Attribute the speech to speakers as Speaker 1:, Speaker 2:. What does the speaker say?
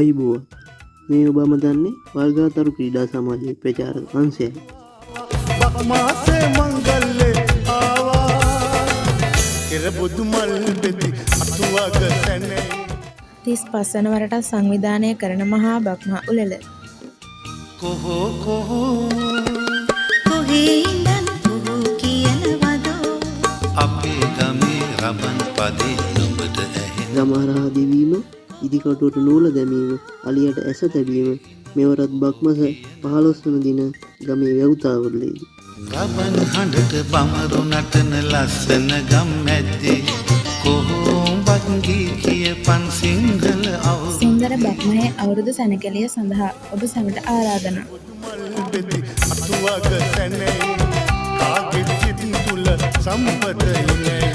Speaker 1: ආයුබෝවන්. මේ ඔබම දන්නේ වල්ගාතරු ක්‍රීඩා සමාජයේ ප්‍රචාරක අංශයයි.
Speaker 2: බක්මාසේ මංගල්ලේ ආවා කෙර බුදු මල් බෙදි අතුවක තැනේ
Speaker 3: 35 වන වරට සංවිධානය කරන මහා බක්මා උළෙල
Speaker 2: කොහෝ කොහෝ
Speaker 4: කොහේ ඉඳන් කොහෝ කියනවදෝ
Speaker 5: අපේ ගමේ රබන් පදේ නුඹට ඇහෙන
Speaker 1: ගමහරහා දිවීම, ඉදිකටුවට නූල දැමීම, අලියට ඇස තැබීම මෙවරත් බක්මස 15 වන දින ගමේ වැව්තාවලදී
Speaker 5: රබන් හඬට බමරු නටන ලස්සන ගම් මැද්දේ කොහොඹත් ගී කියපන් සිංහල අවුරුදු
Speaker 3: සුන්දර බක්මහේ අවුරුදු සැනකෙළිය සඳහා ඔබ සැමට ආරාධනා.
Speaker 2: මල් බෙදි අතුවක තැනේ කාගේ සිත් තුල සම්පත ඉන්නේ